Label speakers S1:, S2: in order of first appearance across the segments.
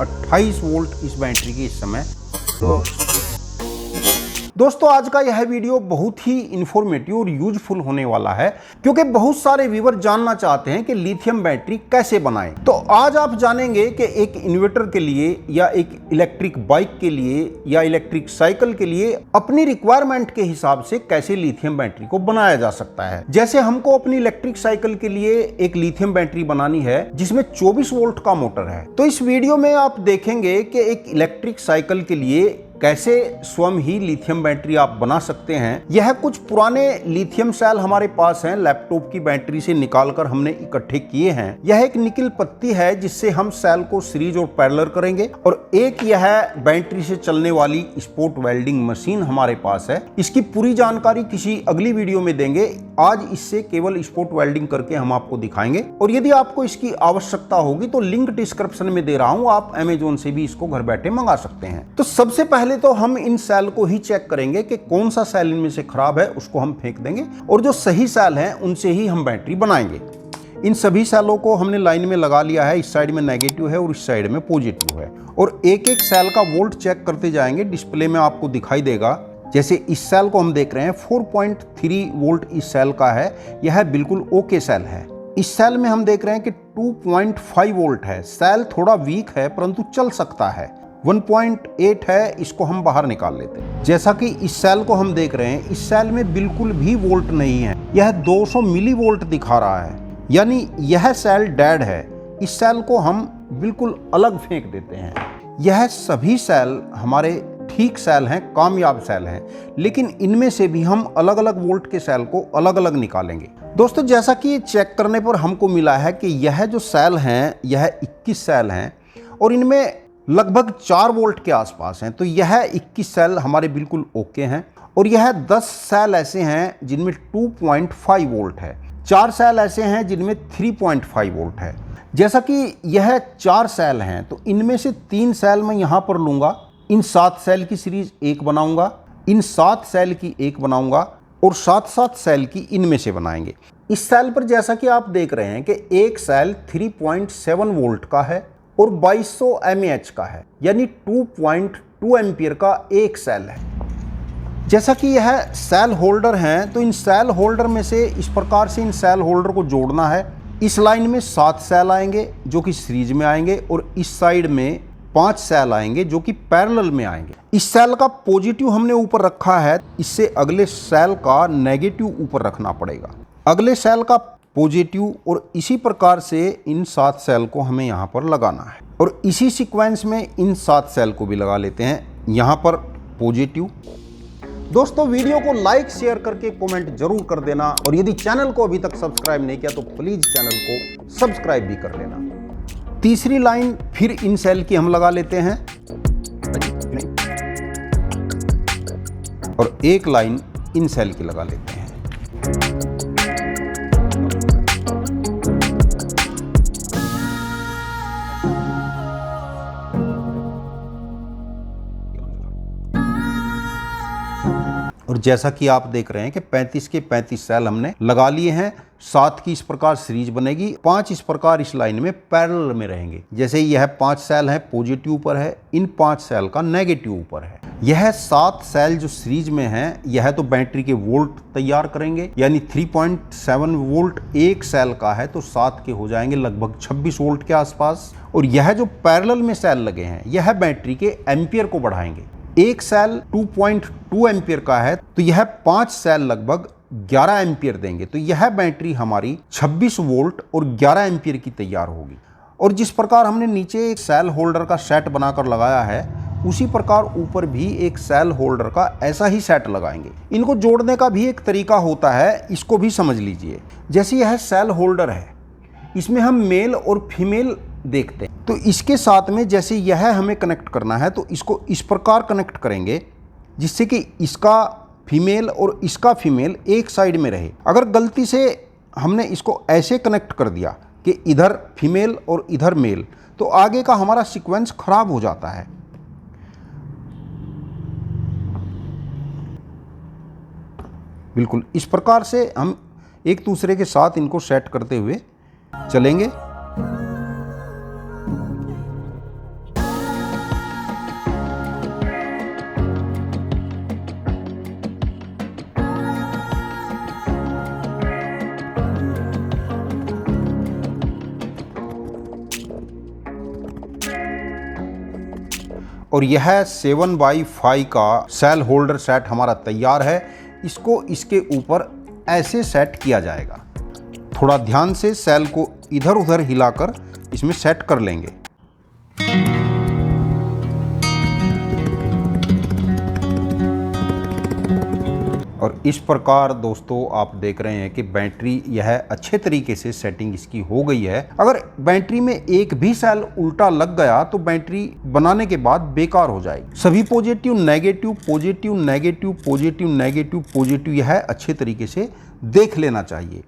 S1: 28 volt इस battery की इस समय। दोस्तों आज का यह वीडियो बहुत ही इंफॉर्मेटिव और यूजफुल होने वाला है, क्योंकि बहुत सारे व्यूअर जानना चाहते हैं कि लिथियम बैटरी कैसे बनाएं। तो आज आप जानेंगे कि एक इन्वर्टर के लिए या एक इलेक्ट्रिक बाइक के लिए या इलेक्ट्रिक साइकिल के लिए अपनी रिक्वायरमेंट के हिसाब से कैसे लिथियम बैटरी को बनाया जा सकता है। जैसे हमको अपनी इलेक्ट्रिक साइकिल के लिए एक लिथियम बैटरी बनानी है जिसमें 24 वोल्ट का मोटर है, तो इस वीडियो में आप देखेंगे कि एक इलेक्ट्रिक साइकिल के लिए कैसे स्वयं ही लिथियम बैटरी आप बना सकते हैं। यह कुछ पुराने लिथियम सेल हमारे पास हैं, लैपटॉप की बैटरी से निकालकर हमने इकट्ठे किए हैं। यह एक निकल पत्ती है जिससे हम सेल को सीरीज और पैरेलल करेंगे, और एक यह बैटरी से चलने वाली स्पॉट वेल्डिंग मशीन हमारे पास है। इसकी पूरी जानकारी किसी अगली वीडियो में देंगे। आज इससे केवल स्पॉट वेल्डिंग करके हम आपको दिखाएंगे, और यदि आपको इसकी आवश्यकता होगी तो लिंक डिस्क्रिप्शन में दे रहा हूं, आप अमेजोन से भी इसको घर बैठे मंगा सकते हैं। तो सबसे पहले तो हम इन सेल को ही चेक करेंगे कि कौन सा सेल इनमें से खराब है, उसको हम फेंक देंगे, और जो सही सेल हैं उनसे ही हम बैटरी बनाएंगे। इन सभी सेलों को हमने लाइन में लगा लिया है। इस साइड में नेगेटिव है और इस साइड में पॉजिटिव है, और एक एक सेल का वोल्ट चेक करते जाएंगे। डिस्प्ले में आपको दिखाई देगा। जैसे इस सेल को हम देख रहे हैं 4.3 वोल्ट इस सेल का है, यह बिल्कुल ओके सेल है। इस सेल में हम देख रहे हैं कि 2.5 वोल्ट है। सेल थोड़ा वीक है परंतु चल सकता है। 1.8 है, इसको हम बाहर निकाल लेते हैं। जैसा कि इस सेल को हम देख रहे हैं, इस सेल में बिल्कुल भी वोल्ट नहीं है, यह 200 मिली वोल्ट दिखा रहा है, यानी यह सेल डेड है। इस सेल को हम बिल्कुल अलग फेंक देते हैं। यह सभी सेल हमारे ठीक सेल हैं, कामयाब सेल हैं, लेकिन इनमें से भी हम अलग अलग वोल्ट के सेल को अलग अलग निकालेंगे। दोस्तों जैसा कि चेक करने पर हमको मिला है कि यह जो सेल हैं यह 21 सेल हैं, और इनमें लगभग 4 वोल्ट के आसपास हैं। तो यह 21 सेल हमारे बिल्कुल ओके हैं, और यह 10 सेल ऐसे हैं जिनमें 2.5 वोल्ट है। 4 सेल ऐसे हैं जिनमें 3.5 वोल्ट है। जैसा कि यह 4 सेल हैं, तो इनमें से 3 सेल मैं यहाँ पर लूँगा, इन 7 सेल की सीरीज एक बनाऊँगा, इन 7 सेल की एक बनाऊँगा, और 7-7 सेल की इनमें से बनाएंगे। इस सेल पर जैसा कि आप देख रहे हैं कि एक सेल 3.7 वोल्ट का है और 2200 mAh का है, यानी 2.2 एम्पियर का एक सेल है। जैसा कि यह सेल होल्डर हैं, तो इन सेल होल्डर में से इस प्रकार से इन सेल होल्डर को जोड़ना है। इस लाइन में 7 सेल आएंगे जो कि सीरीज में आएंगे, और इस साइड में 5 सेल आएंगे जो कि पैरेलल में आएंगे। इस सेल का पॉजिटिव हमने ऊपर रखा है, इससे अगले सेल का नेगेटिव ऊपर रखना पड़ेगा, अगले सेल का पॉजिटिव, और इसी प्रकार से इन 7 सेल को हमें यहाँ पर लगाना है, और इसी सीक्वेंस में इन 7 सेल को भी लगा लेते हैं। यहाँ पर पॉजिटिव। दोस्तों वीडियो को लाइक शेयर करके कमेंट जरूर कर देना, और यदि चैनल को अभी तक सब्सक्राइब नहीं किया तो प्लीज चैनल को सब्सक्राइब भी कर लेना। तीसरी लाइन फिर इन सेल की हम लगा लेते हैं, और एक लाइन इन सेल की लगा लेते हैं। और जैसा कि आप देख रहे हैं कि 35 के 35 सेल हमने लगा लिए हैं। 7 की इस प्रकार सीरीज बनेगी, 5 इस प्रकार इस लाइन में पैरेलल में रहेंगे। जैसे यह 5 सेल है पॉजिटिव ऊपर है, इन 5 सेल का नेगेटिव ऊपर है। यह 7 सेल जो सीरीज में हैं, यह तो बैटरी के वोल्ट तैयार करेंगे, यानी 3.7 वोल्ट एक सेल का है, तो 7 के हो जाएंगे लगभग 26 वोल्ट के आसपास। और यह जो पैरेलल में सेल लगे हैं, यह बैटरी के एम्पियर को बढ़ाएंगे। एक सेल 2.2 एम्पियर का है, तो यह 5 सेल लगभग 11 एम्पियर देंगे। तो यह बैटरी हमारी 26 वोल्ट और 11 एम्पियर की तैयार होगी। और जिस प्रकार हमने नीचे एक सेल होल्डर का सेट बनाकर लगाया है, उसी प्रकार ऊपर भी एक सेल होल्डर का ऐसा ही सेट लगाएंगे। इनको जोड़ने का भी एक तरीका होता है, इसको भी समझ लीजिए। जैसे यह सेल होल्डर है, इसमें हम मेल और फीमेल देखते हैं, तो इसके साथ में जैसे यह हमें कनेक्ट करना है, तो इसको इस प्रकार कनेक्ट करेंगे जिससे कि इसका फीमेल और इसका फीमेल एक साइड में रहे। अगर गलती से हमने इसको ऐसे कनेक्ट कर दिया कि इधर फीमेल और इधर मेल, तो आगे का हमारा सीक्वेंस खराब हो जाता है। बिल्कुल इस प्रकार से हम एक दूसरे के साथ इनको सेट करते हुए चलेंगे। और यह 7x5 का सेल होल्डर सेट हमारा तैयार है। इसको इसके ऊपर ऐसे सेट किया जाएगा। थोड़ा ध्यान से सेल को इधर उधर हिलाकर इसमें सेट कर लेंगे। और इस प्रकार दोस्तों आप देख रहे हैं कि बैटरी यह अच्छे तरीके से सेटिंग इसकी हो गई है। अगर बैटरी में एक भी सेल उल्टा लग गया तो बैटरी बनाने के बाद बेकार हो जाएगी। सभी positive negative positive negative positive negative positive यह अच्छे तरीके से देख लेना चाहिए।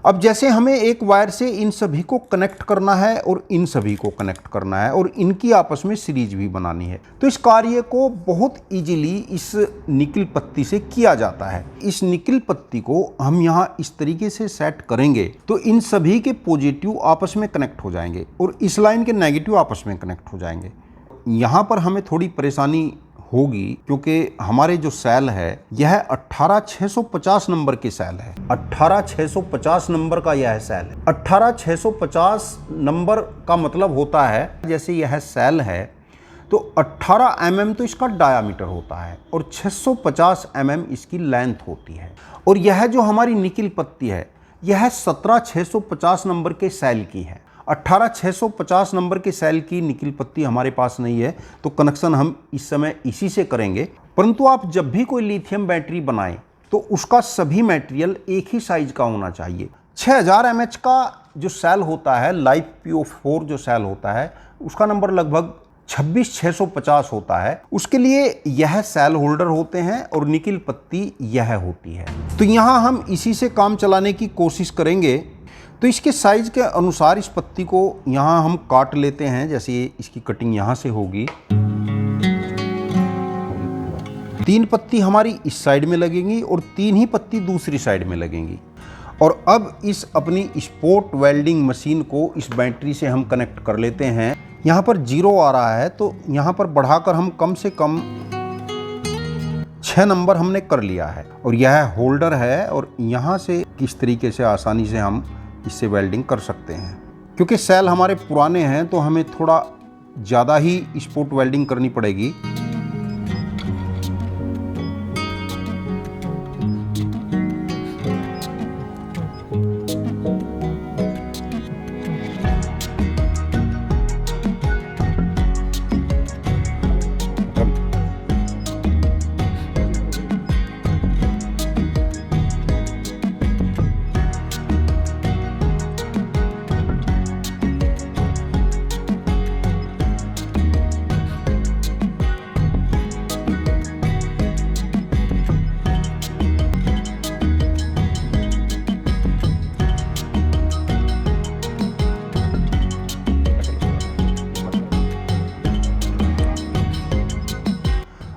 S1: अब जैसे हमें एक वायर से इन सभी को कनेक्ट करना है और इन सभी को कनेक्ट करना है और इनकी आपस में सीरीज भी बनानी है, तो इस कार्य को बहुत इजीली इस निकिल पत्ती से किया जाता है। इस निकिल पत्ती को हम यहाँ इस तरीके से सेट करेंगे तो इन सभी के पॉजिटिव आपस में कनेक्ट हो जाएंगे और इस लाइन के नेगेटिव आपस में कनेक्ट हो जाएंगे। यहाँ पर हमें थोड़ी परेशानी होगी क्योंकि हमारे जो सेल है यह 18650 नंबर के सेल है। 18650 नंबर का यह सेल है। 18650 नंबर का मतलब होता है जैसे यह सेल है तो 18 mm तो इसका डायामीटर होता है और 650 mm इसकी लेंथ होती है। और यह जो हमारी निकिल पत्ती है यह 17650 नंबर के सेल की है। 18650 नंबर के सेल की निकिल पत्ती हमारे पास नहीं है तो कनेक्शन हम इस समय इसी से करेंगे। परंतु आप जब भी कोई लिथियम बैटरी बनाएं तो उसका सभी मटेरियल एक ही साइज का होना चाहिए। 6000 mAh का जो सेल होता है, लाइफ PO4 जो सेल होता है उसका नंबर लगभग 26650 होता है। उसके लिए यह सेल होल्डर होते हैं और निकिल पत्ती यह होती है। तो यहाँ हम इसी से काम चलाने की कोशिश करेंगे। तो इसके साइज के अनुसार इस पत्ती को यहाँ हम काट लेते हैं। जैसे इसकी कटिंग यहाँ से होगी। 3 पत्ती हमारी इस साइड में लगेंगी और 3 ही पत्ती दूसरी साइड में लगेंगी। और अब इस अपनी स्पॉट वेल्डिंग मशीन को इस बैटरी से हम कनेक्ट कर लेते हैं। यहाँ पर 0 आ रहा है तो यहाँ पर बढ़ाकर हम कम से कम 6 नंबर हमने कर लिया है। और यह होल्डर है और यहाँ से किस तरीके से आसानी से हम इससे वेल्डिंग कर सकते हैं। क्योंकि सेल हमारे पुराने हैं तो हमें थोड़ा ज़्यादा ही स्पॉट वेल्डिंग करनी पड़ेगी।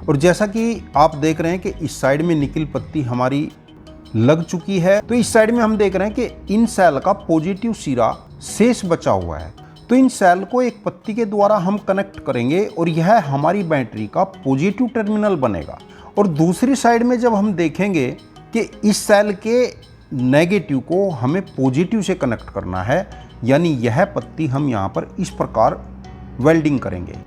S1: और जैसा कि आप देख रहे हैं कि इस साइड में निकिल पत्ती हमारी लग चुकी है तो इस साइड में हम देख रहे हैं कि इन सेल का पॉजिटिव सिरा शेष बचा हुआ है। तो इन सेल को एक पत्ती के द्वारा हम कनेक्ट करेंगे और यह हमारी बैटरी का पॉजिटिव टर्मिनल बनेगा। और दूसरी साइड में जब हम देखेंगे कि इस सेल के नेगेटिव को हमें पॉजिटिव से कनेक्ट करना है, यानी यह पत्ती हम यहाँ पर इस प्रकार वेल्डिंग करेंगे।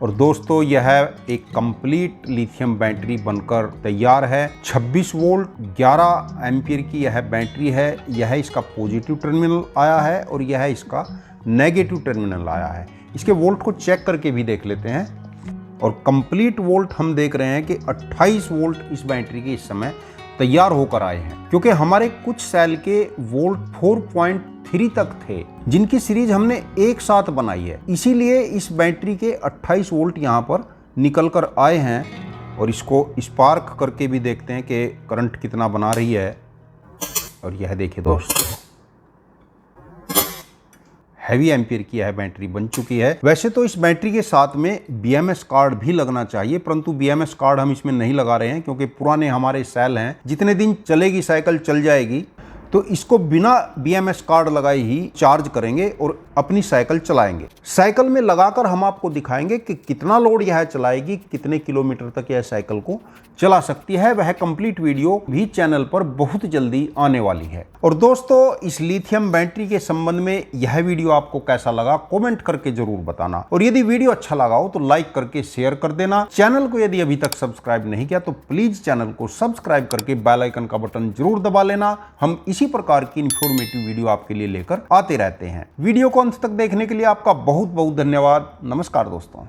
S1: और दोस्तों यह एक कंप्लीट लिथियम बैटरी बनकर तैयार है। 26 वोल्ट 11 एम्पीयर की यह बैटरी है। यह इसका पॉजिटिव टर्मिनल आया है और यह इसका नेगेटिव टर्मिनल आया है। इसके वोल्ट को चेक करके भी देख लेते हैं। और कंप्लीट वोल्ट हम देख रहे हैं कि 28 वोल्ट इस बैटरी के इस समय तैयार होकर आए हैं। क्योंकि हमारे कुछ सेल के वोल्ट 4.3 तक थे जिनकी सीरीज हमने एक साथ बनाई है, इसीलिए इस बैटरी के 28 वोल्ट यहाँ पर निकल कर आए हैं। और इसको स्पार्क करके भी देखते हैं कि करंट कितना बना रही है। और यह देखिए दोस्तों हैवी एम्पियर की यह बैटरी बन चुकी है। वैसे तो इस बैटरी के साथ में BMS कार्ड भी लगना चाहिए, परंतु BMS कार्ड हम इसमें नहीं लगा रहे हैं क्योंकि पुराने हमारे सेल हैं, जितने दिन चलेगी साइकिल चल जाएगी, तो इसको बिना BMS कार्ड लगाए ही चार्ज करेंगे और अपनी साइकिल चलाएंगे। साइकिल में लगाकर हम आपको दिखाएंगे कि कितना लोड यह चलाएगी, कितने किलोमीटर तक यह साइकिल को चला सकती है। वह कंप्लीट वीडियो भी चैनल पर बहुत जल्दी आने वाली है। और दोस्तों, इस लिथियम बैटरी के संबंध में यह वीडियो आपको कैसा लगा कमेंट करके जरूर बताना, और यदि वीडियो अच्छा लगा हो तो लाइक करके शेयर कर देना। चैनल को यदि अभी तक सब्सक्राइब नहीं किया तो प्लीज चैनल को सब्सक्राइब करके बेल आइकन का बटन जरूर दबा लेना। हम इसी प्रकार की इंफॉर्मेटिव वीडियो आपके लिए लेकर आते रहते हैं। वीडियो को अंत तक देखने के लिए आपका बहुत बहुत धन्यवाद। नमस्कार दोस्तों।